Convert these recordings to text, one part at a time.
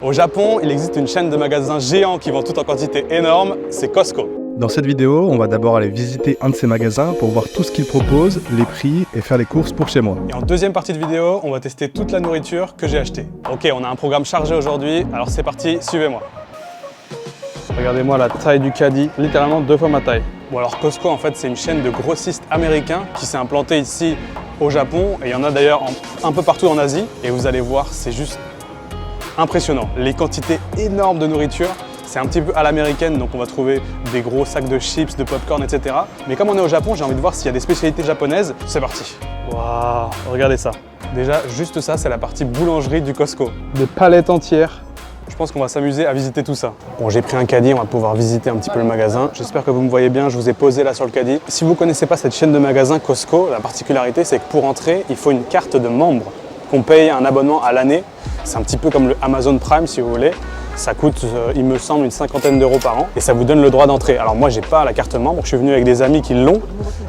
Au Japon, il existe une chaîne de magasins géants qui vend tout en quantité énorme, c'est Costco. Dans cette vidéo, on va d'abord aller visiter un de ces magasins pour voir tout ce qu'ils proposent, les prix et faire les courses pour chez moi. Et en deuxième partie de vidéo, on va tester toute la nourriture que j'ai achetée. Ok, on a un programme chargé aujourd'hui, alors c'est parti, suivez-moi. Regardez-moi la taille du caddie, littéralement 2 fois ma taille. Bon alors Costco en fait c'est une chaîne de grossistes américains qui s'est implantée ici au Japon et il y en a d'ailleurs un peu partout en Asie et vous allez voir c'est juste impressionnant. Les quantités énormes de nourriture, c'est un petit peu à l'américaine donc on va trouver des gros sacs de chips, de popcorn etc. Mais comme on est au Japon j'ai envie de voir s'il y a des spécialités japonaises, c'est parti. Waouh, regardez ça. Déjà juste ça c'est la partie boulangerie du Costco. Des palettes entières. Je pense qu'on va s'amuser à visiter tout ça. Bon, j'ai pris un caddie, on va pouvoir visiter un petit peu le magasin. J'espère que vous me voyez bien, je vous ai posé là sur le caddie. Si vous ne connaissez pas cette chaîne de magasins Costco, la particularité c'est que pour entrer, il faut une carte de membre qu'on paye un abonnement à l'année. C'est un petit peu comme le Amazon Prime si vous voulez. Ça coûte, il me semble, une cinquantaine d'euros par an et ça vous donne le droit d'entrer. Alors moi, j'ai pas la carte membre, je suis venu avec des amis qui l'ont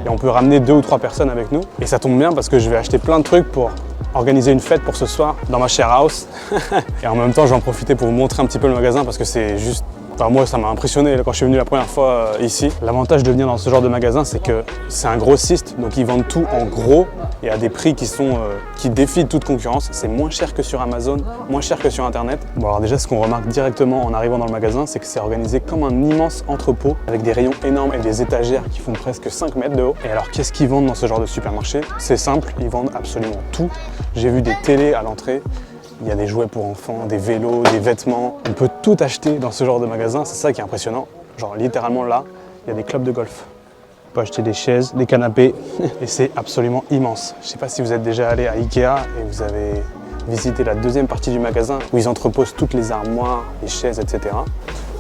et on peut ramener 2 ou 3 personnes avec nous. Et ça tombe bien parce que je vais acheter plein de trucs pour organiser une fête pour ce soir dans ma share house. Et en même temps, je vais en profiter pour vous montrer un petit peu le magasin parce que c'est juste... Enfin, moi, ça m'a impressionné quand je suis venu la première fois ici. L'avantage de venir dans ce genre de magasin, c'est que c'est un grossiste, donc ils vendent tout en gros et à des prix qui défient toute concurrence. C'est moins cher que sur Amazon, moins cher que sur Internet. Bon, alors déjà, ce qu'on remarque directement en arrivant dans le magasin, c'est que c'est organisé comme un immense entrepôt avec des rayons énormes et des étagères qui font presque 5 mètres de haut. Et alors, qu'est-ce qu'ils vendent dans ce genre de supermarché? C'est simple, ils vendent absolument tout. J'ai vu des télés à l'entrée. Il y a des jouets pour enfants, des vélos, des vêtements. On peut tout acheter dans ce genre de magasin, c'est ça qui est impressionnant. Genre littéralement là, il y a des clubs de golf. On peut acheter des chaises, des canapés et c'est absolument immense. Je ne sais pas si vous êtes déjà allé à Ikea et vous avez visité la deuxième partie du magasin où ils entreposent toutes les armoires, les chaises, etc.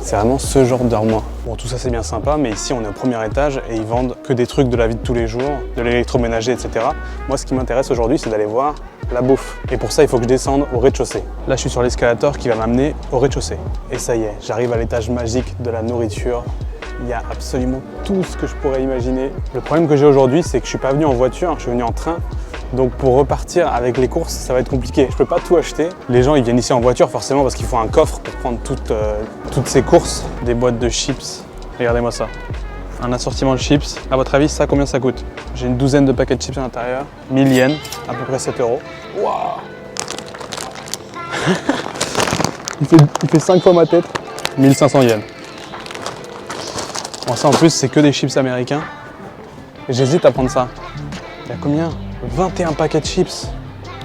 C'est vraiment ce genre d'armoire. Bon, tout ça c'est bien sympa, mais ici on est au premier étage et ils vendent que des trucs de la vie de tous les jours, de l'électroménager, etc. Moi, ce qui m'intéresse aujourd'hui, c'est d'aller voir la bouffe. Et pour ça, il faut que je descende au rez-de-chaussée. Là, je suis sur l'escalator qui va m'amener au rez-de-chaussée. Et ça y est, j'arrive à l'étage magique de la nourriture. Il y a absolument tout ce que je pourrais imaginer. Le problème que j'ai aujourd'hui, c'est que je suis pas venu en voiture, je suis venu en train. Donc pour repartir avec les courses, ça va être compliqué. Je peux pas tout acheter. Les gens, ils viennent ici en voiture forcément parce qu'il faut un coffre pour prendre toutes ces courses. Des boîtes de chips. Regardez-moi ça. Un assortiment de chips. À votre avis, ça, combien ça coûte? J'ai une douzaine de paquets de chips à l'intérieur. 1000 yens, à peu près 7 euros. Waouh. il fait 5 fois ma tête. 1500 yens. Bon, ça en plus, c'est que des chips américains. Et j'hésite à prendre ça. Il y a combien? 21 paquets de chips.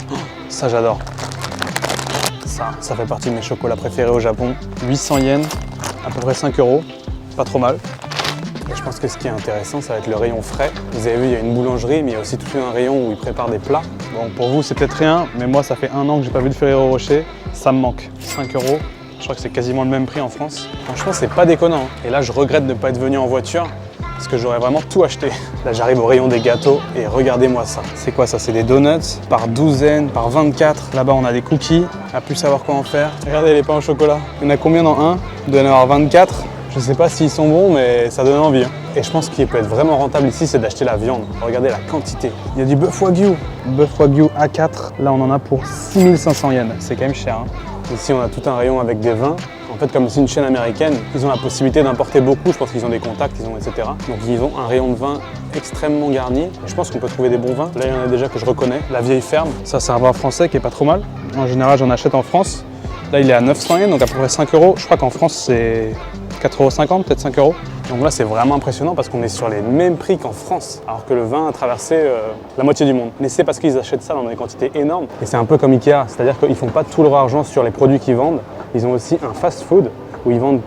Oh, ça, j'adore. Ça fait partie de mes chocolats préférés au Japon. 800 yens, à peu près 5 euros. Pas trop mal. Et je pense que ce qui est intéressant, ça va être le rayon frais. Vous avez vu, il y a une boulangerie, mais il y a aussi tout un rayon où ils préparent des plats. Bon, pour vous, c'est peut-être rien, mais moi, ça fait 1 an que j'ai pas vu de Ferrero Rocher. Ça me manque. 5 euros. Je crois que c'est quasiment le même prix en France. Franchement, c'est pas déconnant. Et là, je regrette de ne pas être venu en voiture parce que j'aurais vraiment tout acheté. Là, j'arrive au rayon des gâteaux et regardez-moi ça. C'est quoi ça? C'est des donuts par douzaine, par 24. Là-bas, on a des cookies. À plus savoir quoi en faire. Regardez les pains au chocolat. Il y en a combien dans un? Il doit y en avoir 24. Je ne sais pas s'ils sont bons, mais ça donne envie. Et je pense qu'il peut être vraiment rentable ici, c'est d'acheter la viande. Regardez la quantité. Il y a du bœuf wagyu. Bœuf wagyu A4. Là, on en a pour 6500 yens. C'est quand même cher. Hein. Ici, on a tout un rayon avec des vins. En fait, comme c'est une chaîne américaine, ils ont la possibilité d'importer beaucoup. Je pense qu'ils ont des contacts, ils ont etc. Donc, ils ont un rayon de vin extrêmement garni. Et je pense qu'on peut trouver des bons vins. Là, il y en a déjà que je reconnais. La vieille ferme. Ça, c'est un vin français qui est pas trop mal. En général, j'en achète en France. Là, il est à 900 yens, donc à peu près 5 euros. Je crois qu'en France, c'est 4,50 €, peut-être 5 euros. Donc là, c'est vraiment impressionnant parce qu'on est sur les mêmes prix qu'en France, alors que le vin a traversé la moitié du monde. Mais c'est parce qu'ils achètent ça dans des quantités énormes. Et c'est un peu comme Ikea, c'est-à-dire qu'ils ne font pas tout leur argent sur les produits qu'ils vendent. Ils ont aussi un fast-food où ils vendent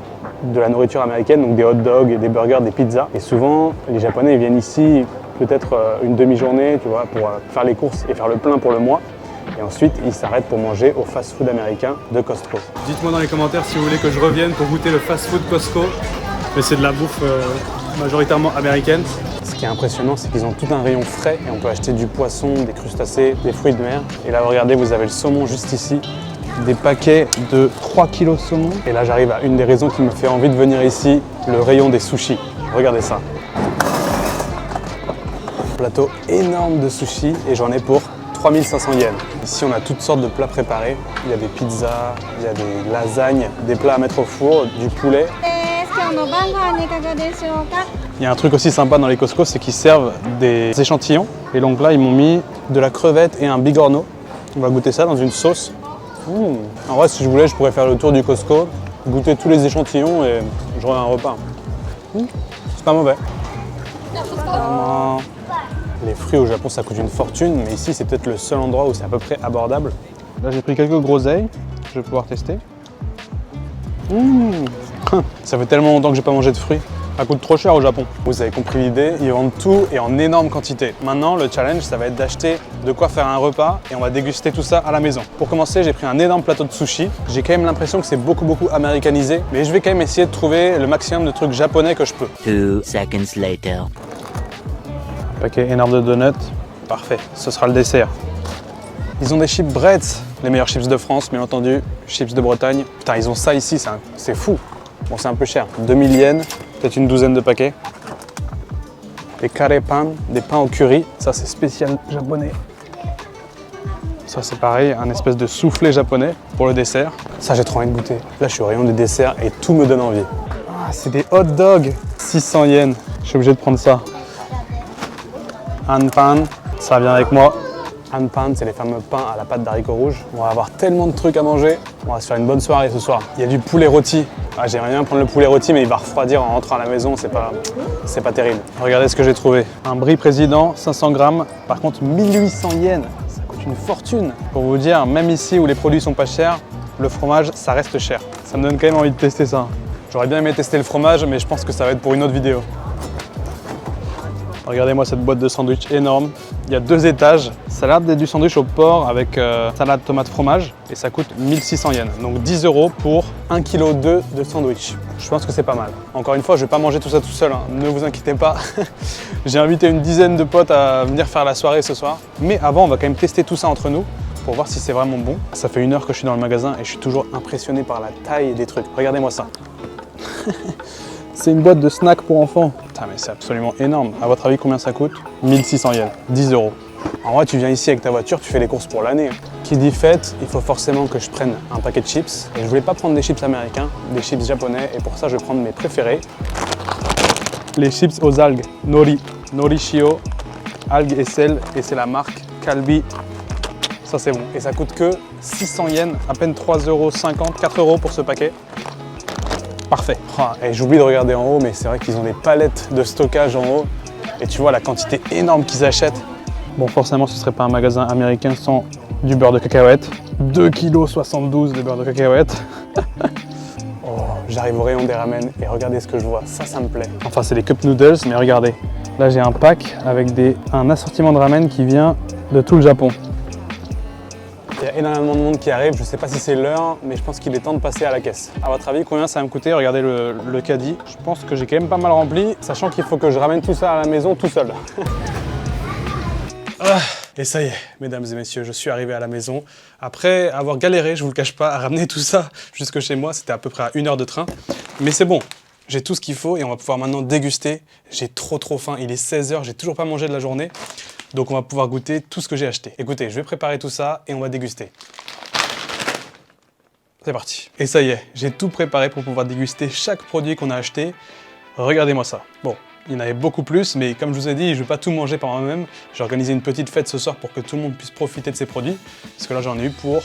de la nourriture américaine, donc des hot dogs, des burgers, des pizzas. Et souvent, les Japonais ils viennent ici peut-être une demi-journée, tu vois, pour faire les courses et faire le plein pour le mois. Et ensuite, ils s'arrêtent pour manger au fast-food américain de Costco. Dites-moi dans les commentaires si vous voulez que je revienne pour goûter le fast-food Costco. Mais c'est de la bouffe majoritairement américaine. Ce qui est impressionnant, c'est qu'ils ont tout un rayon frais et on peut acheter du poisson, des crustacés, des fruits de mer. Et là, regardez, vous avez le saumon juste ici. Des paquets de 3 kg de saumon. Et là, j'arrive à une des raisons qui me fait envie de venir ici, le rayon des sushis. Regardez ça. Un plateau énorme de sushis et j'en ai pour 3500 yens. Ici, on a toutes sortes de plats préparés. Il y a des pizzas, il y a des lasagnes, des plats à mettre au four, du poulet. Il y a un truc aussi sympa dans les Costco, c'est qu'ils servent des échantillons. Et donc là, ils m'ont mis de la crevette et un bigorneau. On va goûter ça dans une sauce. En vrai, si je voulais, je pourrais faire le tour du Costco, goûter tous les échantillons et j'aurais un repas. C'est pas mauvais. Les fruits au Japon, ça coûte une fortune, mais ici, c'est peut-être le seul endroit où c'est à peu près abordable. Là, j'ai pris quelques groseilles, je vais pouvoir tester. Ça fait tellement longtemps que j'ai pas mangé de fruits. Ça coûte trop cher au Japon. Vous avez compris l'idée, ils vendent tout et en énorme quantité. Maintenant, le challenge, ça va être d'acheter de quoi faire un repas et on va déguster tout ça à la maison. Pour commencer, j'ai pris un énorme plateau de sushi. J'ai quand même l'impression que c'est beaucoup américanisé, mais je vais quand même essayer de trouver le maximum de trucs japonais que je peux. 2 seconds later. Paquet énorme de donuts. Parfait, ce sera le dessert. Ils ont des chips Bretz, les meilleurs chips de France, bien entendu. Chips de Bretagne. Putain, ils ont ça ici, c'est fou. Bon, c'est un peu cher. 2000 yens, peut-être une douzaine de paquets. Des karepan, des pains au curry. Ça, c'est spécial japonais. Ça, c'est pareil, un espèce de soufflé japonais pour le dessert. Ça, j'ai trop envie de goûter. Là, je suis au rayon des desserts et tout me donne envie. Ah, c'est des hot dogs. 600 yens. Je suis obligé de prendre ça. Hanpan, ça vient avec moi. Hanpan, c'est les fameux pains à la pâte d'haricots rouges. On va avoir tellement de trucs à manger. On va se faire une bonne soirée ce soir. Il y a du poulet rôti. Ah, j'aimerais bien prendre le poulet rôti, mais il va refroidir en rentrant à la maison. C'est pas terrible. Regardez ce que j'ai trouvé. Un brie président, 500 grammes. Par contre, 1800 yens. Ça coûte une fortune. Pour vous dire, même ici où les produits sont pas chers, le fromage, ça reste cher. Ça me donne quand même envie de tester ça. J'aurais bien aimé tester le fromage, mais je pense que ça va être pour une autre vidéo. Regardez-moi cette boîte de sandwich énorme. Il y a 2 étages. Ça a l'air d'être du sandwich au porc avec salade, tomate, fromage. Et ça coûte 1600 yens. Donc 10 € pour 1,2 kg de sandwich. Je pense que c'est pas mal. Encore une fois, je vais pas manger tout ça tout seul. Hein. Ne vous inquiétez pas. J'ai invité une dizaine de potes à venir faire la soirée ce soir. Mais avant, on va quand même tester tout ça entre nous pour voir si c'est vraiment bon. Ça fait 1 heure que je suis dans le magasin et je suis toujours impressionné par la taille des trucs. Regardez-moi ça. C'est une boîte de snacks pour enfants. Putain, mais c'est absolument énorme. À votre avis, combien ça coûte? 1600 yens, 10 €. En vrai, tu viens ici avec ta voiture, tu fais les courses pour l'année. Qui dit fête, il faut forcément que je prenne un paquet de chips. Et je voulais pas prendre des chips américains, des chips japonais. Et pour ça, je vais prendre mes préférés. Les chips aux algues, nori, nori shio, algues et sel. Et c'est la marque Calbee. Ça, c'est bon. Et ça coûte que 600 yens, à peine 3,50 €, 4 € pour ce paquet. Parfait. Et j'oublie de regarder en haut, mais c'est vrai qu'ils ont des palettes de stockage en haut. Et tu vois la quantité énorme qu'ils achètent. Bon, forcément, ce ne serait pas un magasin américain sans du beurre de cacahuète. 2,72 kg de beurre de cacahuète. Oh, j'arrive au rayon des ramen et regardez ce que je vois. Ça me plaît. Enfin, c'est des cup noodles, mais regardez. Là, j'ai un pack avec un assortiment de ramen qui vient de tout le Japon. Il y a énormément de monde qui arrive, je ne sais pas si c'est l'heure, mais je pense qu'il est temps de passer à la caisse. À votre avis, combien ça va me coûter? Regardez le caddie. Je pense que j'ai quand même pas mal rempli, sachant qu'il faut que je ramène tout ça à la maison tout seul. Et ça y est, mesdames et messieurs, je suis arrivé à la maison. Après avoir galéré, je vous le cache pas, à ramener tout ça jusque chez moi, c'était à peu près à 1 heure de train. Mais c'est bon, j'ai tout ce qu'il faut et on va pouvoir maintenant déguster. J'ai trop faim, il est 16 h, j'ai toujours pas mangé de la journée. Donc on va pouvoir goûter tout ce que j'ai acheté. Écoutez, je vais préparer tout ça et on va déguster. C'est parti. Et ça y est, j'ai tout préparé pour pouvoir déguster chaque produit qu'on a acheté. Regardez-moi ça. Bon, il y en avait beaucoup plus, mais comme je vous ai dit, je ne vais pas tout manger par moi-même. J'ai organisé une petite fête ce soir pour que tout le monde puisse profiter de ces produits. Parce que là, j'en ai eu pour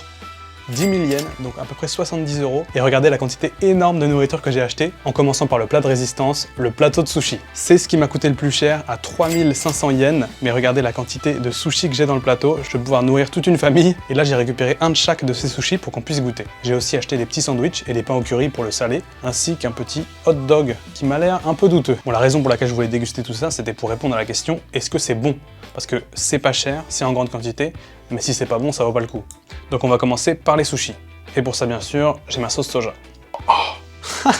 10 000 yens, donc à peu près 70 €. Et regardez la quantité énorme de nourriture que j'ai acheté, en commençant par le plat de résistance, le plateau de sushi. C'est ce qui m'a coûté le plus cher, à 3500 yens. Mais regardez la quantité de sushi que j'ai dans le plateau, je vais pouvoir nourrir toute une famille. Et là, j'ai récupéré un de chaque de ces sushis pour qu'on puisse goûter. J'ai aussi acheté des petits sandwichs et des pains au curry pour le salé, ainsi qu'un petit hot dog qui m'a l'air un peu douteux. Bon, la raison pour laquelle je voulais déguster tout ça, c'était pour répondre à la question, est-ce que c'est bon? Parce que c'est pas cher, c'est en grande quantité, mais si c'est pas bon, ça vaut pas le coup. Donc on va commencer par les sushis. Et pour ça, bien sûr, j'ai ma sauce soja. Oh.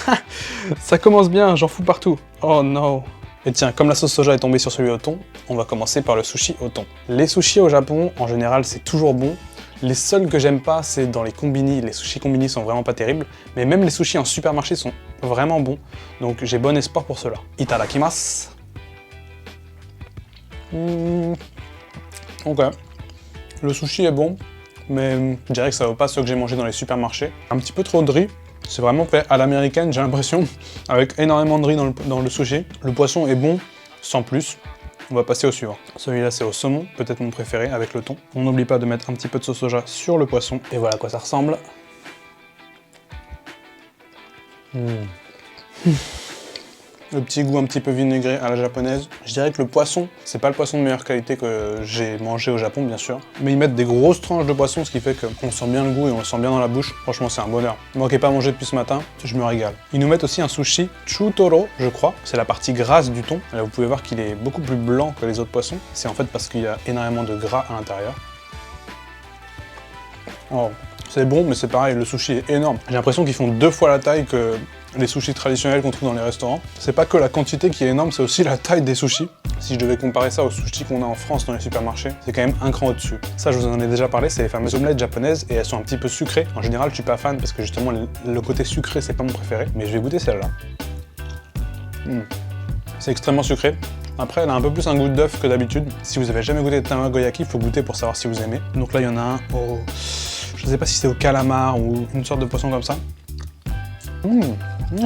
Ça commence bien, j'en fous partout. Oh non. Et tiens, comme la sauce soja est tombée sur celui au thon, on va commencer par le sushi au thon. Les sushis au Japon, en général, c'est toujours bon. Les seuls que j'aime pas, c'est dans les combini. Les sushis combini sont vraiment pas terribles, mais même les sushis en supermarché sont vraiment bons. Donc j'ai bon espoir pour cela. Itadakimasu. Ok. Le sushi est bon, mais je dirais que ça vaut pas ceux que j'ai mangés dans les supermarchés. Un petit peu trop de riz. C'est vraiment fait à l'américaine, j'ai l'impression, avec énormément de riz dans le sushi. Le poisson est bon, sans plus. On va passer au suivant. Celui-là, c'est au saumon, peut-être mon préféré, avec le thon. On n'oublie pas de mettre un petit peu de sauce soja sur le poisson. Et voilà à quoi ça ressemble. Le petit goût un petit peu vinaigré à la japonaise. Je dirais que le poisson, c'est pas le poisson de meilleure qualité que j'ai mangé au Japon, bien sûr. Mais ils mettent des grosses tranches de poisson, ce qui fait qu'on sent bien le goût et on le sent bien dans la bouche. Franchement, c'est un bonheur. Moi qui n'ai pas mangé depuis ce matin, je me régale. Ils nous mettent aussi un sushi chutoro, je crois. C'est la partie grasse du thon. Là, vous pouvez voir qu'il est beaucoup plus blanc que les autres poissons. C'est en fait parce qu'il y a énormément de gras à l'intérieur. Oh, c'est bon, mais c'est pareil, le sushi est énorme. J'ai l'impression qu'ils font 2 fois la taille que les sushis traditionnels qu'on trouve dans les restaurants. C'est pas que la quantité qui est énorme, c'est aussi la taille des sushis. Si je devais comparer ça aux sushis qu'on a en France dans les supermarchés, c'est quand même un cran au-dessus. Ça, je vous en ai déjà parlé, c'est les fameuses omelettes japonaises et elles sont un petit peu sucrées. En général, je suis pas fan parce que justement, le côté sucré, c'est pas mon préféré. Mais je vais goûter celle-là. C'est extrêmement sucré. Après, elle a un peu plus un goût d'œuf que d'habitude. Si vous avez jamais goûté de tamagoyaki, il faut goûter pour savoir si vous aimez. Donc là, il y en a un au... Je sais pas si c'est au calamar ou une sorte de poisson comme ça.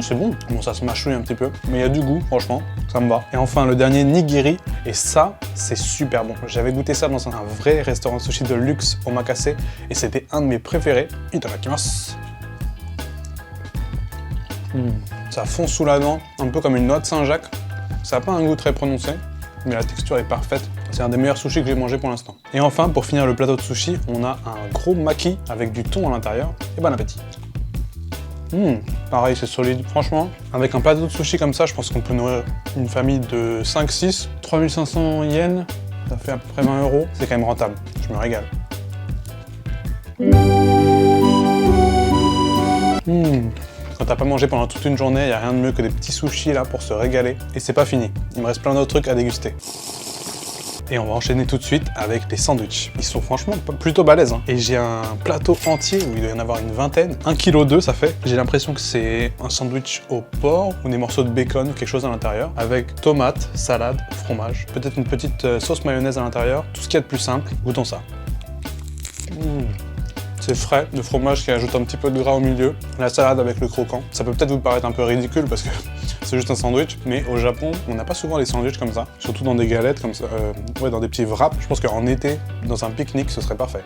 C'est bon. Bon, ça se mâchouille un petit peu, mais il y a du goût, franchement, ça me va. Et enfin, le dernier, nigiri, et ça, c'est super bon. J'avais goûté ça dans un vrai restaurant de sushi de luxe au Omakase, et c'était un de mes préférés. Itadakimasu. Ça fond sous la dent, un peu comme une noix de Saint-Jacques. Ça n'a pas un goût très prononcé, mais la texture est parfaite. C'est un des meilleurs sushis que j'ai mangé pour l'instant. Et enfin, pour finir le plateau de sushi, on a un gros maki avec du thon à l'intérieur. Et bon appétit. Pareil, c'est solide. Franchement, avec un plateau de sushi comme ça, je pense qu'on peut nourrir une famille de 5-6. 3500 yens, ça fait à peu près 20 €. C'est quand même rentable. Je me régale. Quand t'as pas mangé pendant toute une journée, il n'y a rien de mieux que des petits sushis là pour se régaler. Et c'est pas fini. Il me reste plein d'autres trucs à déguster. Et on va enchaîner tout de suite avec les sandwichs. Ils sont franchement plutôt balèzes. Et j'ai un plateau entier où il doit y en avoir une vingtaine. 1,2 kg ça fait. J'ai l'impression que c'est un sandwich au porc ou des morceaux de bacon ou quelque chose à l'intérieur. Avec tomates, salade, fromage. Peut-être une petite sauce mayonnaise à l'intérieur. Tout ce qu'il y a de plus simple. Goûtons ça. C'est frais, le fromage qui ajoute un petit peu de gras au milieu, la salade avec le croquant. Ça peut peut-être vous paraître un peu ridicule parce que c'est juste un sandwich, mais au Japon, on n'a pas souvent des sandwichs comme ça, surtout dans des galettes comme ça, dans des petits wraps. Je pense qu'en été, dans un pique-nique, ce serait parfait.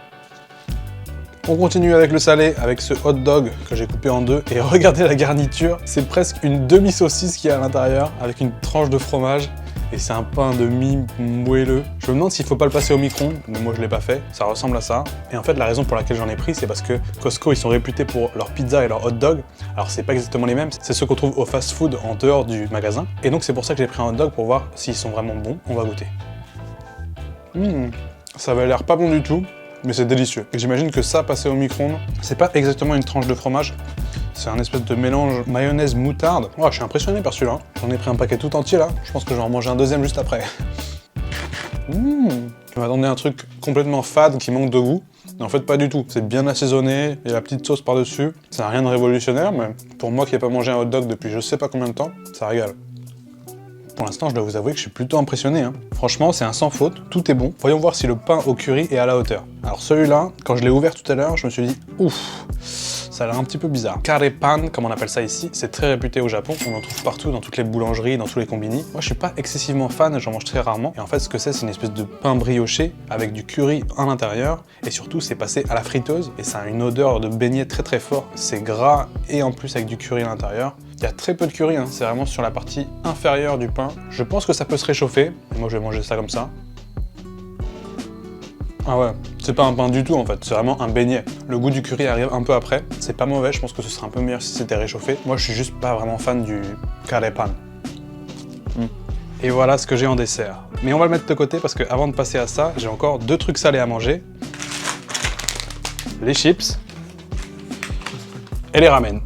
On continue avec le salé, avec ce hot dog que j'ai coupé en deux, et regardez la garniture, c'est presque une demi-saucisse qu'il y a à l'intérieur, avec une tranche de fromage. Et c'est un pain de mie moelleux. Je me demande s'il faut pas le passer au micro-ondes, mais moi je l'ai pas fait, ça ressemble à ça. Et en fait la raison pour laquelle j'en ai pris, c'est parce que Costco ils sont réputés pour leur pizza et leur hot dog. Alors c'est pas exactement les mêmes, c'est ceux qu'on trouve au fast-food en dehors du magasin. Et donc c'est pour ça que j'ai pris un hot dog pour voir s'ils sont vraiment bons. On va goûter. Ça avait l'air pas bon du tout, mais c'est délicieux. Et j'imagine que ça, passé au micro-ondes, c'est pas exactement une tranche de fromage. C'est un espèce de mélange mayonnaise moutarde. Oh, je suis impressionné par celui-là. J'en ai pris un paquet tout entier là. Je pense que je vais en manger un deuxième juste après. Je m'attendais à un truc complètement fade qui manque de goût. Mais en fait, pas du tout. C'est bien assaisonné, il y a la petite sauce par-dessus. Ça n'a rien de révolutionnaire, mais pour moi qui n'ai pas mangé un hot dog depuis je sais pas combien de temps, ça régale. Pour l'instant, je dois vous avouer que je suis plutôt impressionné. Franchement, c'est un sans faute, tout est bon. Voyons voir si le pain au curry est à la hauteur. Alors celui-là, quand je l'ai ouvert tout à l'heure, je me suis dit, ouf, ça a l'air un petit peu bizarre. Karepan, comme on appelle ça ici, c'est très réputé au Japon. On en trouve partout, dans toutes les boulangeries, dans tous les combini. Moi, je suis pas excessivement fan, j'en mange très rarement. Et en fait, ce que c'est une espèce de pain brioché avec du curry à l'intérieur. Et surtout, c'est passé à la friteuse. Et ça a une odeur de beignet très très fort. C'est gras et en plus avec du curry à l'intérieur. Il y a très peu de curry, c'est vraiment sur la partie inférieure du pain. Je pense que ça peut se réchauffer. Moi, je vais manger ça comme ça. Ah ouais, c'est pas un pain du tout en fait, c'est vraiment un beignet. Le goût du curry arrive un peu après, c'est pas mauvais, je pense que ce serait un peu meilleur si c'était réchauffé. Moi je suis juste pas vraiment fan du karepan. Et voilà ce que j'ai en dessert. Mais on va le mettre de côté parce que avant de passer à ça, j'ai encore deux trucs salés à manger. Les chips et les ramen.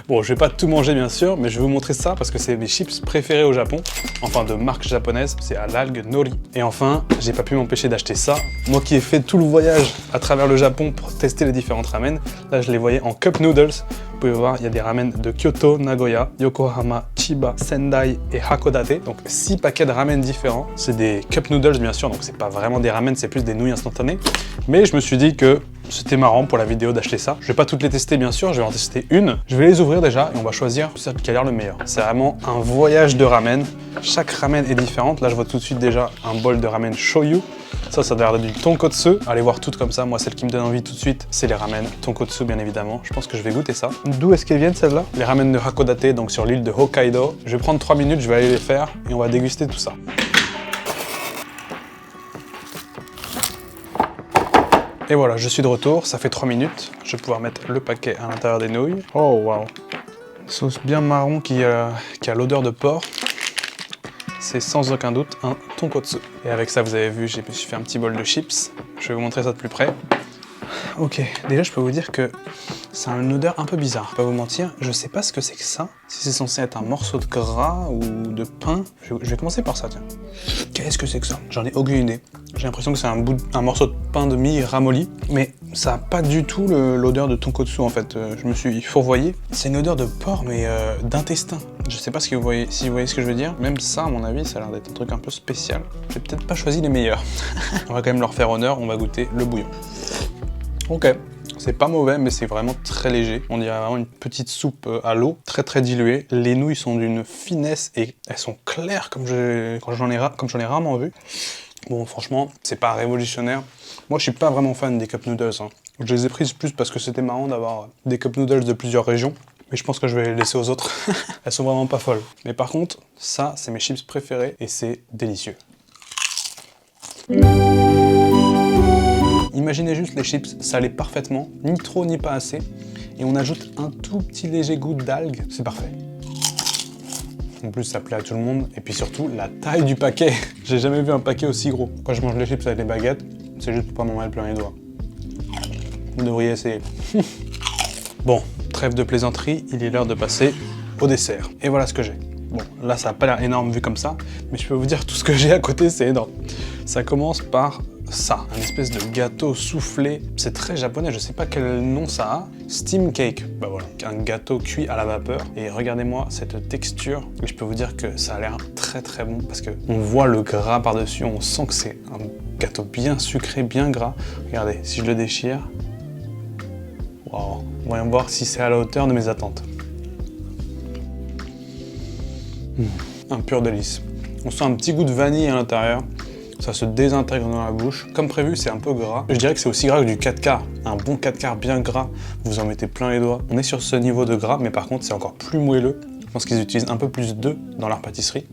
Bon, je vais pas tout manger bien sûr, mais je vais vous montrer ça parce que c'est mes chips préférés au Japon. Enfin, de marque japonaise, c'est à l'algue nori. Et enfin, j'ai pas pu m'empêcher d'acheter ça. Moi qui ai fait tout le voyage à travers le Japon pour tester les différentes ramen, là je les voyais en cup noodles. Vous pouvez voir, il y a des ramen de Kyoto, Nagoya, Yokohama, Chiba, Sendai et Hakodate. Donc 6 paquets de ramen différents. C'est des cup noodles bien sûr, donc c'est pas vraiment des ramen, c'est plus des nouilles instantanées. Mais je me suis dit que c'était marrant pour la vidéo d'acheter ça. Je vais pas toutes les tester bien sûr, je vais en tester une. Je vais les ouvrir déjà et on va choisir celle qui a l'air le meilleur. C'est vraiment un voyage de ramen. Chaque ramen est différente. Là je vois tout de suite déjà un bol de ramen shoyu. Ça doit l'air du tonkotsu. Allez voir toutes comme ça. Moi, celle qui me donne envie tout de suite, c'est les ramen tonkotsu, bien évidemment. Je pense que je vais goûter ça. D'où est-ce qu'elles viennent, celles-là? Les ramen de Hakodate, donc sur l'île de Hokkaido. Je vais prendre 3 minutes, je vais aller les faire et on va déguster tout ça. Et voilà, je suis de retour. Ça fait 3 minutes. Je vais pouvoir mettre le paquet à l'intérieur des nouilles. Oh, waouh. Sauce bien marron qui a l'odeur de porc. C'est sans aucun doute un tonkotsu. Et avec ça, vous avez vu, je me suis fait un petit bol de chips. Je vais vous montrer ça de plus près. Ok, déjà je peux vous dire que ça a une odeur un peu bizarre. Je vais pas vous mentir, je sais pas ce que c'est que ça. Si c'est censé être un morceau de gras ou de pain. Je vais commencer par ça, tiens. Qu'est-ce que c'est que ça? J'en ai aucune idée. J'ai l'impression que c'est un morceau de pain de mie ramolli, mais ça a pas du tout l'odeur de tonkotsu en fait. Je me suis fourvoyé. C'est une odeur de porc, mais d'intestin. Je sais pas si vous voyez ce que je veux dire. Même ça, à mon avis, ça a l'air d'être un truc un peu spécial. J'ai peut-être pas choisi les meilleurs. On va quand même leur faire honneur, on va goûter le bouillon. Ok, c'est pas mauvais, mais c'est vraiment très léger. On dirait vraiment une petite soupe à l'eau, très très diluée. Les nouilles sont d'une finesse et elles sont claires comme j'en ai rarement vu. Bon, franchement, c'est pas révolutionnaire. Moi, je suis pas vraiment fan des cup noodles. Hein. Je les ai prises plus parce que c'était marrant d'avoir des cup noodles de plusieurs régions. Mais je pense que je vais les laisser aux autres. Elles sont vraiment pas folles. Mais par contre, ça, c'est mes chips préférés et c'est délicieux. Imaginez juste les chips salés parfaitement, ni trop ni pas assez, et on ajoute un tout petit léger goût d'algues, c'est parfait. En plus ça plaît à tout le monde, et puis surtout la taille du paquet. J'ai jamais vu un paquet aussi gros. Quand je mange les chips avec les baguettes, c'est juste pour pas m'en mettre plein les doigts. Vous devriez essayer. Bon, trêve de plaisanterie, il est l'heure de passer au dessert. Et voilà ce que j'ai. Bon, là ça n'a pas l'air énorme vu comme ça, mais je peux vous dire tout ce que j'ai à côté, c'est énorme. Ça commence par ça, un espèce de gâteau soufflé. C'est très japonais, je sais pas quel nom ça a. Steam cake, bah voilà, un gâteau cuit à la vapeur. Et regardez-moi cette texture. Et je peux vous dire que ça a l'air très très bon parce que on voit le gras par-dessus, on sent que c'est un gâteau bien sucré, bien gras. Regardez, si je le déchire, waouh, voyons voir si c'est à la hauteur de mes attentes. Un pur délice. On sent un petit goût de vanille à l'intérieur. Ça se désintègre dans la bouche. Comme prévu, c'est un peu gras. Je dirais que c'est aussi gras que du 4 quarts. Un bon 4 quarts bien gras, vous en mettez plein les doigts. On est sur ce niveau de gras, mais par contre, c'est encore plus moelleux. Je pense qu'ils utilisent un peu plus d'œufs dans leur pâtisserie.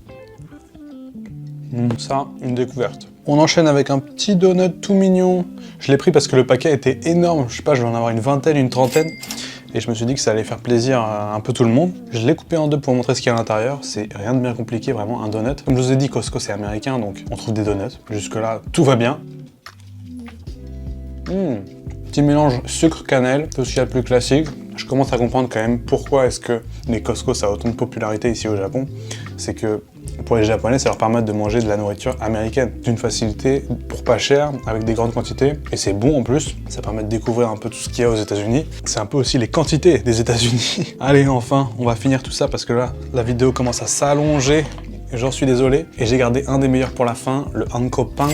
Ça, une découverte. On enchaîne avec un petit donut tout mignon. Je l'ai pris parce que le paquet était énorme. Je sais pas, je vais en avoir une vingtaine, une trentaine. Et je me suis dit que ça allait faire plaisir à un peu tout le monde. Je l'ai coupé en deux pour montrer ce qu'il y a à l'intérieur. C'est rien de bien compliqué, vraiment un donut. Comme je vous ai dit, Costco c'est américain, donc on trouve des donuts. Jusque là, tout va bien. Petit mélange sucre-cannelle, c'est ce qu'il y a de plus classique. Je commence à comprendre quand même pourquoi est-ce que les Costco ça a autant de popularité ici au Japon. C'est que pour les Japonais, ça leur permet de manger de la nourriture américaine d'une facilité, pour pas cher, avec des grandes quantités. Et c'est bon en plus, ça permet de découvrir un peu tout ce qu'il y a aux États-Unis. C'est un peu aussi les quantités des États-Unis. Allez, enfin, on va finir tout ça parce que là, la vidéo commence à s'allonger. J'en suis désolé. Et j'ai gardé un des meilleurs pour la fin, le Hanko Pan.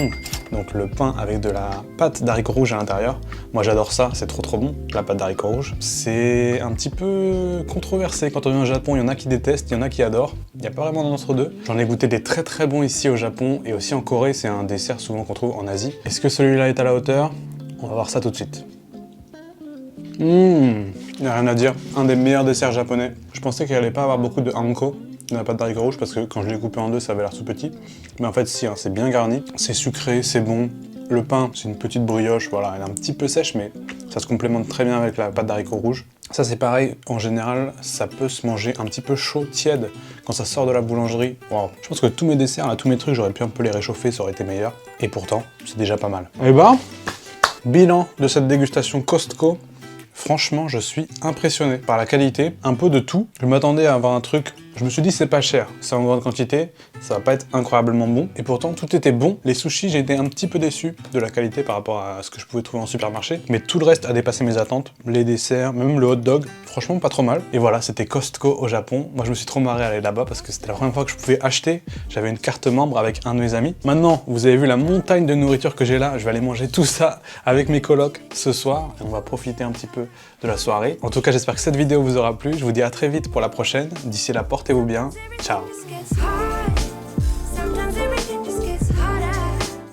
Donc le pain avec de la pâte d'haricots rouges à l'intérieur. Moi j'adore ça, c'est trop bon, la pâte d'haricots rouges. C'est un petit peu controversé quand on vient au Japon, il y en a qui détestent, il y en a qui adorent. Il n'y a pas vraiment d'entre-deux. J'en ai goûté des très bons ici au Japon et aussi en Corée, c'est un dessert souvent qu'on trouve en Asie. Est-ce que celui-là est à la hauteur? On va voir ça tout de suite. Il n'y a rien à dire, un des meilleurs desserts japonais. Je pensais qu'il n'allait pas avoir beaucoup de hanko, de la pâte d'haricots rouges, parce que quand je l'ai coupé en deux, ça avait l'air tout petit. Mais en fait, si, hein, c'est bien garni, c'est sucré, c'est bon. Le pain, c'est une petite brioche, voilà, elle est un petit peu sèche, mais ça se complémente très bien avec la pâte d'haricots rouges. Ça, c'est pareil, en général, ça peut se manger un petit peu chaud, tiède, quand ça sort de la boulangerie. Wow. Je pense que tous mes desserts, là, tous mes trucs, j'aurais pu un peu les réchauffer, ça aurait été meilleur. Et pourtant, c'est déjà pas mal. Et bah, bilan de cette dégustation Costco. Franchement, je suis impressionné par la qualité, un peu de tout. Je m'attendais à avoir un truc Je me suis dit c'est pas cher, c'est en grande quantité, ça va pas être incroyablement bon. Et pourtant tout était bon. Les sushis, j'ai été un petit peu déçu de la qualité par rapport à ce que je pouvais trouver en supermarché. Mais tout le reste a dépassé mes attentes. Les desserts, même le hot dog, franchement pas trop mal. Et voilà, c'était Costco au Japon. Moi je me suis trop marré à aller là-bas parce que c'était la première fois que je pouvais acheter. J'avais une carte membre avec un de mes amis. Maintenant, vous avez vu la montagne de nourriture que j'ai là. Je vais aller manger tout ça avec mes colocs ce soir. Et on va profiter un petit peu de la soirée. En tout cas, j'espère que cette vidéo vous aura plu. Je vous dis à très vite pour la prochaine. D'ici là, portez-vous bien. Ciao.